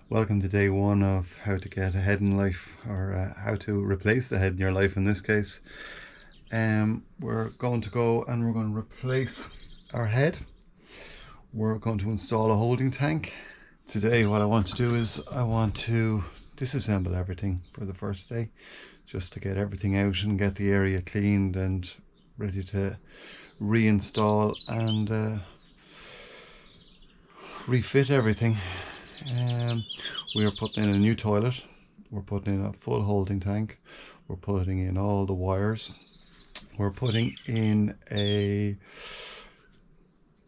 Welcome to day one of how to get ahead in life, or how to replace the head in your life in this case. We're going to go and we're going to replace our head. We're going to install a holding tank. Today what I want to do is I want to disassemble everything for the first day, just to get everything out and get the area cleaned and ready to reinstall and refit everything. We are putting in a new toilet, we're putting in a full holding tank, we're putting in all the wires, we're putting in a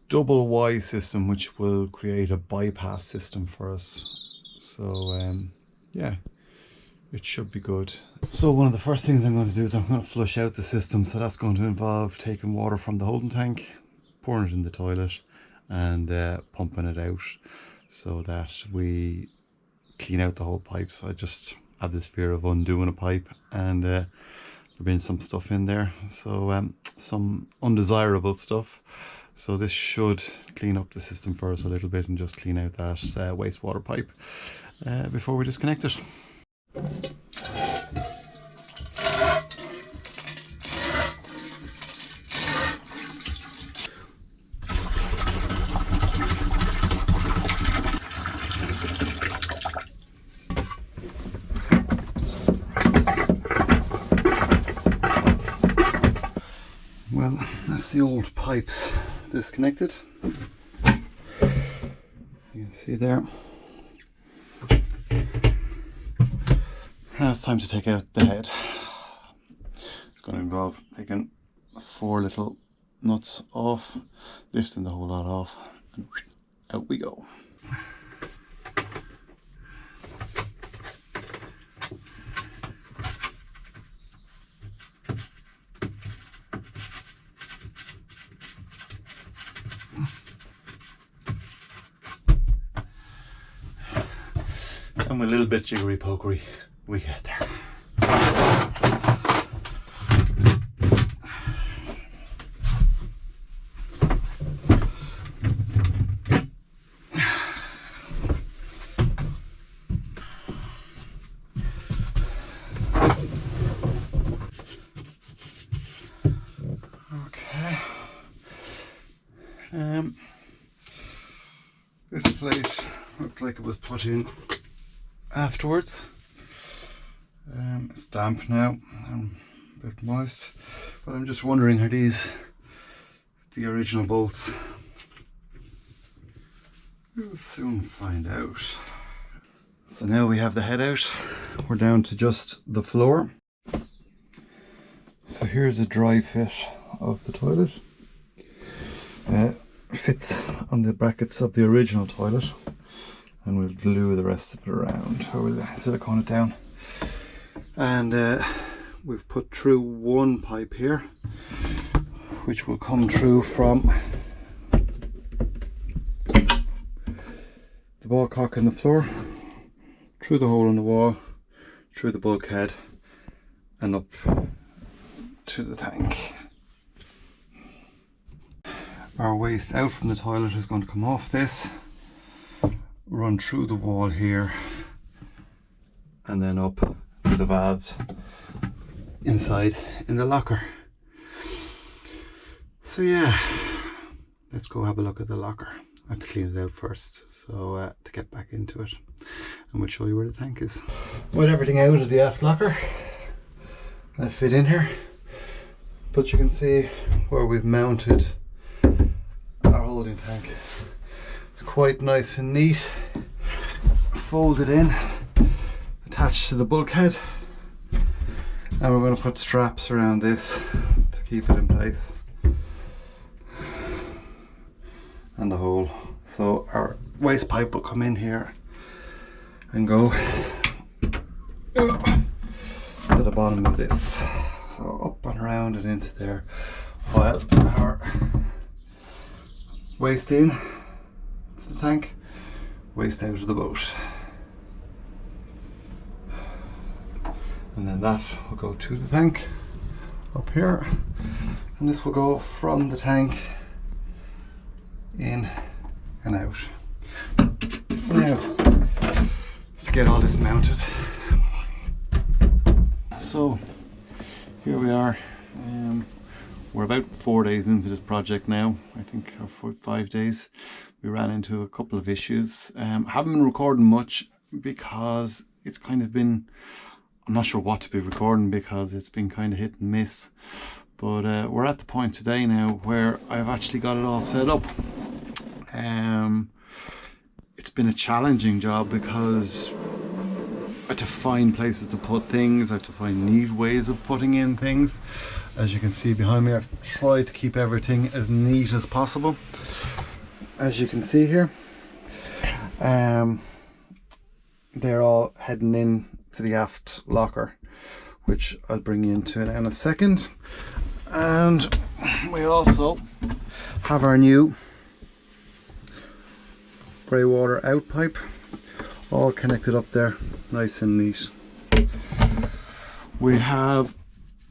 double Y system which will create a bypass system for us. So yeah, it should be good. So one of the first things I'm going to do is I'm going to flush out the system. So that's going to involve taking water from the holding tank, pouring it in the toilet and pumping it out so that we clean out the whole pipe. So I just have this fear of undoing a pipe and there being some stuff in there, so some undesirable stuff. So this should clean up the system for us a little bit and just clean out that wastewater pipe before we disconnect it. Well, that's the old pipes disconnected. You can see there. Now it's time to take out the head. It's going to involve taking 4 little nuts off, lifting the whole lot off, and out we go. And with a little bit jiggery pokery, we get there. Okay. This plate looks like it was put in afterwards. It's damp now, a bit moist, but I'm just wondering, are these the original bolts? We'll soon find out. So now we have the head out, we're down to just the floor. So here's a dry fit of the toilet. Fits on the brackets of the original toilet, and we'll glue the rest of it around, or we'll silicone it down. And we've put through one pipe here, which will come through from the ball cock in the floor, through the hole in the wall, through the bulkhead, and up to the tank. Our waste out from the toilet is going to come off this, run through the wall here, and then up to the valves inside in the locker. So yeah, let's go have a look at the locker. I have to clean it out first, so to get back into it, and we'll show you where the tank is. With everything out of the aft locker, I fit in here, but you can see where we've mounted our holding tank. It's quite nice and neat, folded in, attached to the bulkhead, and we're going to put straps around this to keep it in place, and the hole. So our waste pipe will come in here and go to the bottom of this, so up and around and into there, while our waste in to the tank, waste out of the boat. And then that will go to the tank up here, and this will go from the tank in and out. Now to get all this mounted. So here we are. We're about 4 days into this project now, I think, or 5 days. We ran into a couple of issues. Haven't been recording much because it's kind of been, I'm not sure what to be recording because it's been kind of hit and miss. But we're at the point today now where I've actually got it all set up. It's been a challenging job because I had to find places to put things, I had to find neat ways of putting in things. As you can see behind me, I've tried to keep everything as neat as possible. As you can see here, they're all heading in to the aft locker, which I'll bring you into in a second. And we also have our new grey water out pipe, all connected up there, nice and neat. We have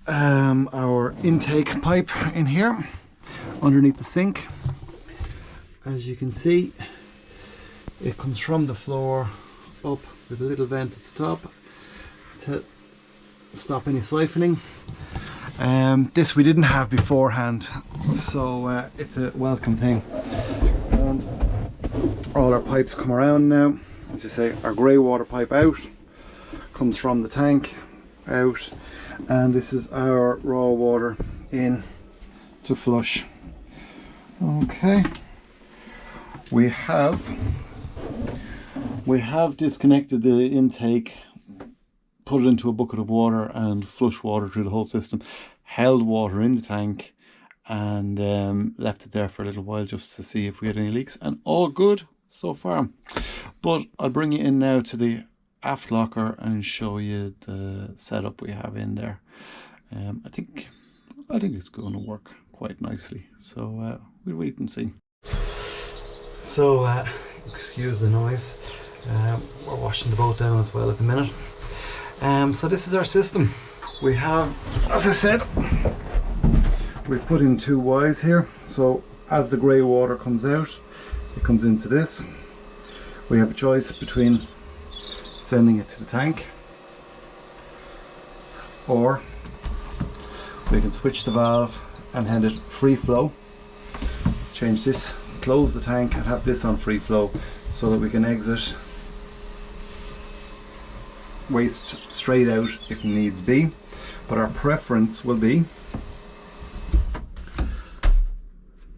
our intake pipe in here underneath the sink. As you can see, it comes from the floor up with a little vent at the top to stop any siphoning. This we didn't have beforehand, so it's a welcome thing. And all our pipes come around now. As I say, our grey water pipe out comes from the tank out, and this is our raw water in to flush. Okay, we have disconnected the intake, put it into a bucket of water and flush water through the whole system, held water in the tank, and left it there for a little while just to see if we had any leaks, and all good so far. But I'll bring you in now to the aft locker and show you the setup we have in there. I think it's going to work quite nicely, so we'll wait and see. So excuse the noise, we're washing the boat down as well at the minute. So this is our system. We have, as I said, we've put in 2 Ys here, so as the grey water comes out, it comes into this. We have a choice between sending it to the tank, or we can switch the valve and hand it free flow, change this, close the tank and have this on free flow so that we can exit waste straight out if needs be. But our preference will be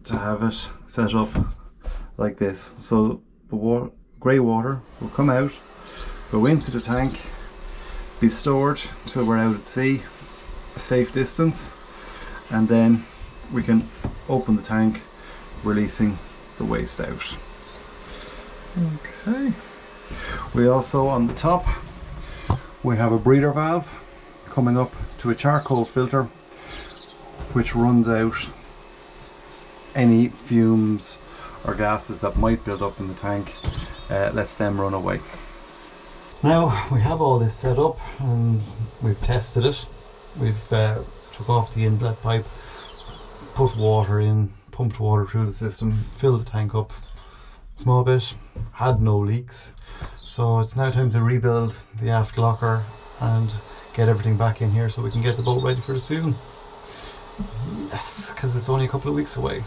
to have it set up like this, so the grey water will come out, go into the tank, be stored till we're out at sea, a safe distance, and then we can open the tank, releasing the waste out. Okay. We also, on the top, we have a breather valve coming up to a charcoal filter which runs out any fumes or gases that might build up in the tank, lets them run away. Now we have all this set up and we've tested it. We've took off the inlet pipe, put water in, pumped water through the system, filled the tank up a small bit, had no leaks. So it's now time to rebuild the aft locker and get everything back in here so we can get the boat ready for the season. Yes, because it's only a couple of weeks away.